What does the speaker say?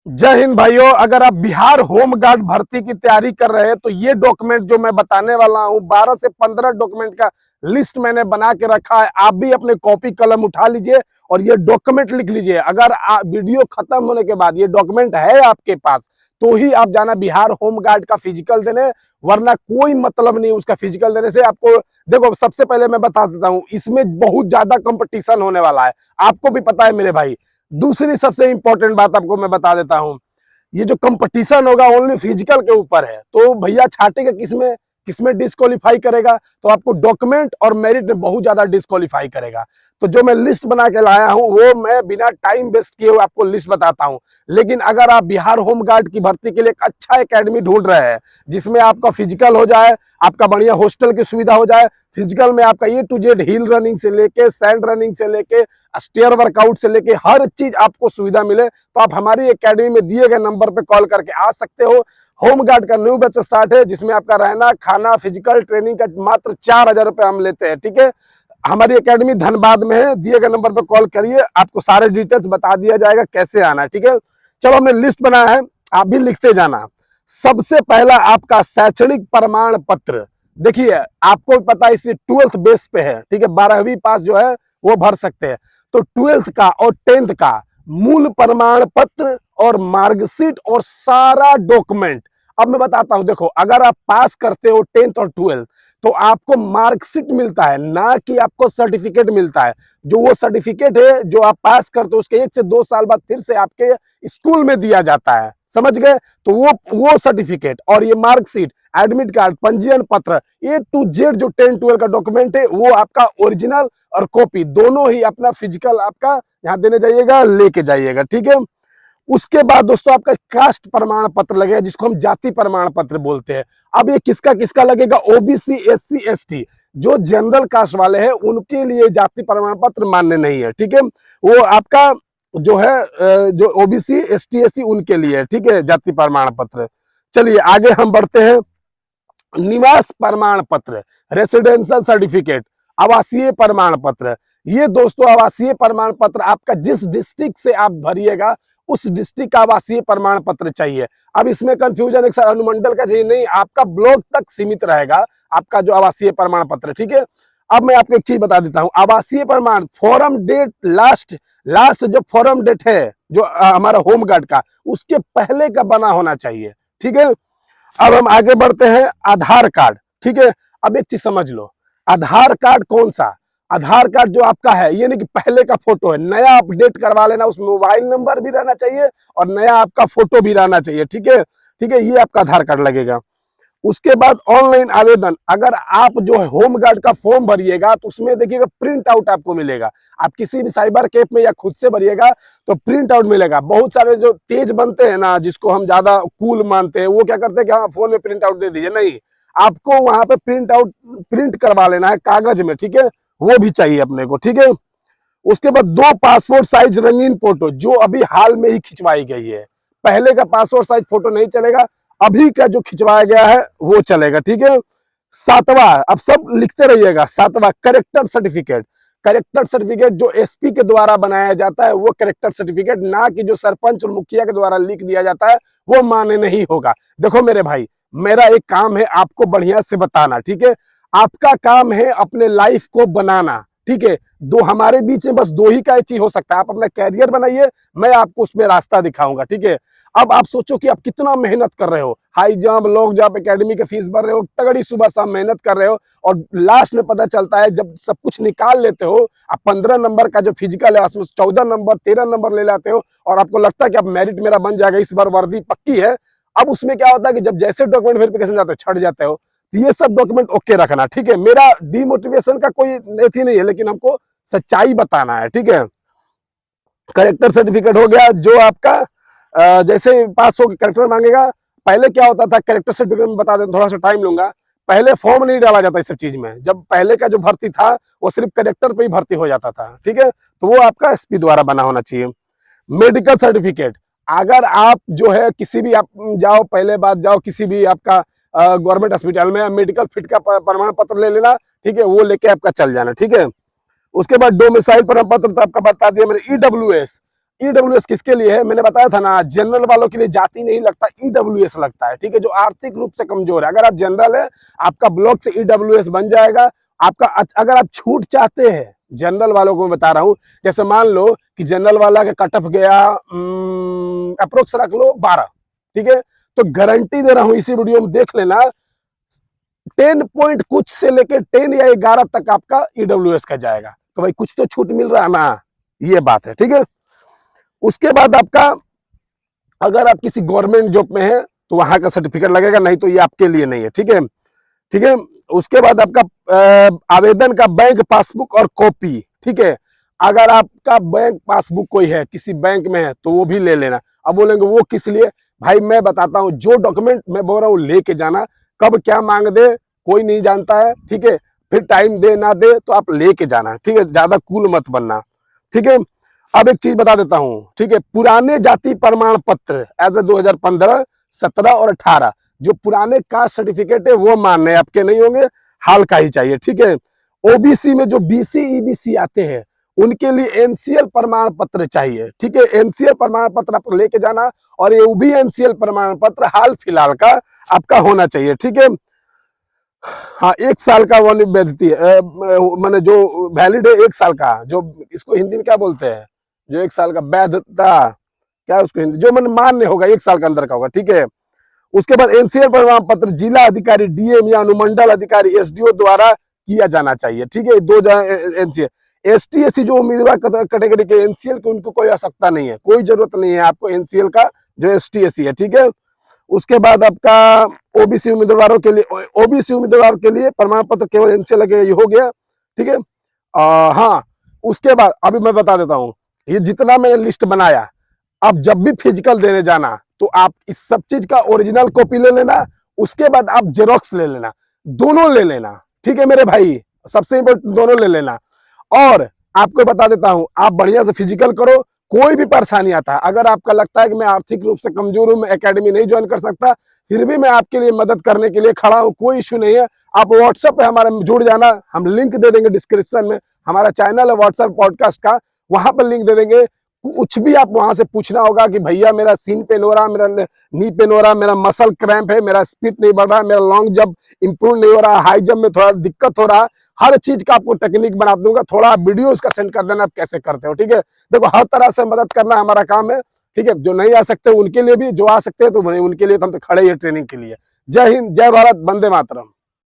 जय हिंद भाइयों। अगर आप बिहार होम गार्ड भर्ती की तैयारी कर रहे हैं तो ये डॉक्यूमेंट जो मैं बताने वाला हूं 12 से 15 डॉक्यूमेंट का लिस्ट मैंने बना के रखा है। आप भी अपने कॉपी कलम उठा लीजिए और ये डॉक्यूमेंट लिख लीजिए। अगर वीडियो खत्म होने के बाद ये डॉक्यूमेंट है आपके पास तो ही आप जाना बिहार होम गार्ड का फिजिकल देने, वरना कोई मतलब नहीं उसका फिजिकल देने से। आपको देखो, सबसे पहले मैं बता देता हूं, इसमें बहुत ज्यादा कंपटीशन होने वाला है, आपको भी पता है मेरे भाई। दूसरी सबसे इंपॉर्टेंट बात आपको मैं बता देता हूं, ये जो कंपटीशन होगा ओनली फिजिकल के ऊपर है। तो भैया छाटेगा किसमें, किसमें डिस्क्वालीफाई करेगा? तो आपको डॉक्यूमेंट और मेरिट में बहुत ज्यादा डिस्क्वालीफाई करेगा। तो जो मैं लिस्ट बना के लाया हूं वो मैं बिना टाइम वेस्ट किए हुए आपको लिस्ट बताता हूं। लेकिन अगर आप बिहार होम गार्ड की भर्ती के लिए एक अच्छा एकेडमी ढूंढ रहे हैं जिसमें आपका फिजिकल हो जाए, आपका बढ़िया हॉस्टल की सुविधा हो जाए, फिजिकल में आपका ए टू जेड हिल रनिंग से लेके सैंड रनिंग से लेके स्टेयर वर्कआउट से लेके हर चीज आपको सुविधा मिले, तो आप हमारी एकेडमी में दिए गए नंबर पे कॉल करके आ सकते हो। होम गार्ड का न्यू बैच स्टार्ट है जिसमें आपका रहना खाना फिजिकल ट्रेनिंग का मात्र 4,000 रुपए हम लेते हैं। ठीक है, हमारी एकेडमी धनबाद में है। दिए गए नंबर पर कॉल करिए, आपको सारे डिटेल्स बता दिया जाएगा कैसे आना है। ठीक है, चलो हमने लिस्ट बनाया है, आप भी लिखते जाना। सबसे पहला आपका शैक्षणिक प्रमाण पत्र। देखिए, आपको पता है इसे 12th बेस पे है। ठीक है, 12वीं पास जो है वो भर सकते हैं। तो 12th का और 10th का मूल प्रमाण पत्र और मार्कशीट और सारा डॉक्यूमेंट। अब मैं बताता हूं, देखो अगर आप पास करते हो 10th और 12th तो आपको मार्कशीट मिलता है, ना कि आपको सर्टिफिकेट मिलता है। जो वो सर्टिफिकेट है जो आप पास करते हो उसके 1 से 2 साल बाद फिर से आपके स्कूल में दिया जाता है, समझ गए? तो वो सर्टिफिकेट और ये मार्कशीट, एडमिट कार्ड, पंजीयन पत्र, ए टू जेड जो 10-12 का डॉक्यूमेंट है वो आपका ओरिजिनल और कॉपी दोनों ही अपना फिजिकल आपका यहाँ देने जाइएगा, लेके जाइएगा। ठीक है, उसके बाद दोस्तों आपका कास्ट प्रमाण पत्र लगेगा जिसको हम जाति प्रमाण पत्र बोलते हैं। अब ये किसका किसका लगेगा? OBC, SC, ST. जो जनरल कास्ट वाले हैं उनके लिए जाति प्रमाण पत्र मान्य नहीं है। ठीक है, वो आपका जो है जो ओबीसी, एसटी, एससी उनके लिए, ठीक है, जाति प्रमाण पत्र। चलिए आगे हम बढ़ते हैं। निवास प्रमाण पत्र, रेसिडेंशियल सर्टिफिकेट, आवासीय प्रमाण पत्र। ये दोस्तों आवासीय प्रमाण पत्र आपका जिस डिस्ट्रिक्ट से आप भरिएगा उस डिस्ट्रिक्ट का आवासीय प्रमाण पत्र चाहिए। अब इसमें कंफ्यूजन एक अनुमंडल का चाहिए नहीं, आपका ब्लॉक तक सीमित रहेगा आपका जो आवासीय प्रमाण पत्र। ठीक है, अब मैं आपको एक चीज बता देता हूं, आवासीय प्रमाण फॉरम डेट लास्ट जो फॉरम डेट है जो हमारा होम गार्ड का उसके पहले का बना होना चाहिए। ठीक है, अब हम आगे बढ़ते हैं। आधार कार्ड, ठीक है। अब एक चीज समझ लो, आधार कार्ड कौन सा? आधार कार्ड जो आपका है ये नहीं कि पहले का फोटो है, नया अपडेट करवा लेना, उसमें मोबाइल नंबर भी रहना चाहिए और नया आपका फोटो भी रहना चाहिए। ठीक है, ठीक है, ये आपका आधार कार्ड लगेगा। उसके बाद ऑनलाइन आवेदन, अगर आप जो है होम गार्ड का फॉर्म भरिएगा तो उसमें देखिएगा प्रिंट आउट आपको मिलेगा। आप किसी भी साइबर कैफ में या खुद से भरिएगा तो प्रिंट आउट मिलेगा। बहुत सारे जो तेज बनते हैं ना, जिसको हम ज्यादा कूल मानते हैं, वो क्या करते हैं कि हाँ फोन में प्रिंट आउट दे दीजिए। नहीं, आपको वहां पे प्रिंट आउट प्रिंट करवा लेना है कागज में। ठीक है, वो भी चाहिए अपने को। ठीक है, उसके बाद 2 पासपोर्ट साइज रंगीन फोटो जो अभी हाल में ही खिंचवाई गई है। पहले का पासपोर्ट साइज फोटो नहीं चलेगा, अभी का जो खिंचवाया गया है वो चलेगा। ठीक है, 7वां, अब सब लिखते रहिएगा, 7वां करेक्टर सर्टिफिकेट। करेक्टर सर्टिफिकेट जो एसपी के द्वारा बनाया जाता है वो करेक्टर सर्टिफिकेट, ना कि जो सरपंच और मुखिया के द्वारा लिख दिया जाता है वो मान्य नहीं होगा। देखो मेरे भाई, मेरा एक काम है आपको बढ़िया से बताना। ठीक है, आपका काम है अपने लाइफ को बनाना। ठीक है, दो हमारे बीच में बस दो ही का चीज हो सकता है, आप अपना कैरियर बनाइए, मैं आपको उसमें रास्ता दिखाऊंगा। ठीक है, अब आप सोचो कि आप कितना मेहनत कर रहे हो, high jump long jump academy के फीस भर रहे हो, तगड़ी सुबह शाम मेहनत कर रहे हो, और लास्ट में पता चलता है जब सब कुछ निकाल लेते हो, आप 15 नंबर का जो फिजिकल है उसमें 14 नंबर 13 नंबर ले लाते हो और आपको लगता है कि अब मेरिट मेरा बन जाएगा, इस बार वर्दी पक्की है। अब उसमें क्या होता है कि जब जैसे डॉक्यूमेंट वेरिफिकेशन जाते हो छट जाते हो। तो ये सब डॉक्यूमेंट ओके रखना। ठीक है, मेरा डिमोटिवेशन का कोई एथी नहीं है, लेकिन हमको सच्चाई बताना है। ठीक है, करेक्टर सर्टिफिकेट हो गया जो आपका जैसे पास हो करेक्टर मांगेगा। पहले क्या होता था, करेक्टर सर्टिफिकेट में बता दें, थोड़ा सा टाइम लूंगा। पहले फॉर्म नहीं डाला जाता इस सब चीज में, जब पहले का जो भर्ती था वो सिर्फ करेक्टर पे ही भर्ती हो जाता था। ठीक है, तो वो आपका एसपी द्वारा बना होना चाहिए। मेडिकल सर्टिफिकेट, अगर आप जो है किसी भी आप जाओ, पहले बात जाओ किसी भी आपका गवर्नमेंट हॉस्पिटल में, मेडिकल फिट का प्रमाण पत्र ले लेना। ठीक है, वो लेके आपका चल जाना। ठीक है, उसके बाद डोमिसाइल प्रमाण पत्र तो आपका बता दिया मैंने। ईडब्ल्यूएस, ईडब्ल्यूएस किसके लिए है? मैंने बताया था ना, जनरल वालों के लिए जाति नहीं लगता, ईडब्ल्यूएस लगता है, ठीक है, जो आर्थिक रूप से कमजोर है। अगर आप जनरल है, आपका ब्लॉक से ईडब्ल्यूएस बन जाएगा। आपका अगर आप छूट चाहते हैं, जनरल वालों को मैं बता रहा हूं, जैसे मान लो कि जनरल वाला का कट ऑफ गया अप्रोक्स रख लो 12, ठीक है, तो गारंटी दे रहा हूं, इसी वीडियो में देख लेना, 10 पॉइंट कुछ से लेकर 10 या 11 तक आपका ईडब्ल्यूएस का जाएगा। तो भाई कुछ तो छूट मिल रहा है ना, ये बात है, ठीक है। उसके बाद आपका, अगर आप किसी गवर्नमेंट जॉब में है तो वहां का सर्टिफिकेट लगेगा, नहीं तो ये आपके लिए नहीं है, ठीक है, ठीक है। उसके बाद आपका आवेदन का बैंक पासबुक और कॉपी, ठीक है। अगर आपका बैंक पासबुक कोई है, किसी बैंक में है, तो वो भी ले लेना। अब बोलेंगे वो किस लिए? भाई मैं बताता हूँ, जो डॉक्यूमेंट मैं बोल रहा हूँ लेके जाना, कब क्या मांग दे कोई नहीं जानता है, ठीक है। फिर टाइम दे ना दे तो आप लेके जाना, ठीक है, ज्यादा कूल मत बनना, ठीक है। अब एक चीज बता देता हूं, ठीक है, पुराने जाति प्रमाण पत्र एज ए 2015, 17 और 18, जो पुराने कास्ट सर्टिफिकेट है वो मान्य, आपके नहीं होंगे, हाल का ही चाहिए, ठीक है। ओबीसी में जो बीसी ईबीसी आते हैं उनके लिए एनसीएल प्रमाण पत्र चाहिए, ठीक है। एनसीएल प्रमाण पत्र आप लेके जाना, और ये भी एनसीएल प्रमाण पत्र हाल फिलहाल का आपका होना चाहिए, ठीक है। हाँ, 1 साल का वैलिडिटी है, मैंने जो वैलिड है 1 साल का, जो इसको हिंदी में क्या बोलते हैं, जो 1 साल का वैधता, क्या उसको हिंदी, जो मैंने मान्य होगा 1 साल के अंदर का होगा, ठीक है। उसके बाद एनसीएल प्रमाण पत्र जिला अधिकारी, डीएम या अनुमंडल अधिकारी, एसडीओ द्वारा किया जाना चाहिए, ठीक है। 2 एनसीएल, एसटी एससी जो उम्मीदवार कैटेगरी के एनसीएल की, उनको कोई आवश्यकता नहीं है, कोई जरूरत नहीं है आपको एनसीएल का, जो एसटी एससी है, ठीक है। उसके बाद आपका ओबीसी उम्मीदवारों के लिए, ओबीसी उम्मीदवार के लिए प्रमाण पत्र केवल एनसीएल लगेगा, ये हो गया, ठीक है। हाँ, उसके बाद अभी मैं बता देता हूँ, ये जितना मैंने लिस्ट बनाया, अब जब भी फिजिकल देने जाना तो आप इस सब चीज का ओरिजिनल कॉपी ले लेना, उसके बाद आप जेरोक्स ले लेना, दोनों ले लेना, ठीक है मेरे भाई, सबसे इंपॉर्टेंट दोनों ले लेना। और आपको बता देता हूं, आप बढ़िया से फिजिकल करो, कोई भी परेशानी आता है, अगर आपका लगता है कि मैं आर्थिक रूप से कमजोर हूं, मैं एकेडमी नहीं ज्वाइन कर सकता, फिर भी मैं आपके लिए मदद करने के लिए खड़ा हूं, कोई इश्यू नहीं है। आप व्हाट्सएप पे हमारे जुड़ जाना, हम लिंक दे देंगे डिस्क्रिप्शन में, हमारा चैनल है व्हाट्सएप पॉडकास्ट का, वहां पर लिंक दे देंगे। कुछ भी आप वहां से पूछना होगा कि भैया मेरा सीन पेन हो रहा, मेरा नी पेन हो रहा, मेरा मसल क्रैम्प है, मेरा स्पीड नहीं बढ़ रहा, मेरा लॉन्ग जंप इंप्रूव नहीं हो रहा, हाई जंप में थोड़ा दिक्कत हो रहा, हर चीज का आपको टेक्निक बना दूंगा। थोड़ा वीडियो इसका सेंड कर देना आप कैसे करते हो, ठीक है। देखो हर तरह से मदद करना हमारा काम है, ठीक है। जो नहीं आ सकते उनके लिए भी, जो आ सकते हैं तो उनके लिए तो हम तो खड़े ही ट्रेनिंग के लिए। जय हिंद, जय भारत, वंदे मातरम।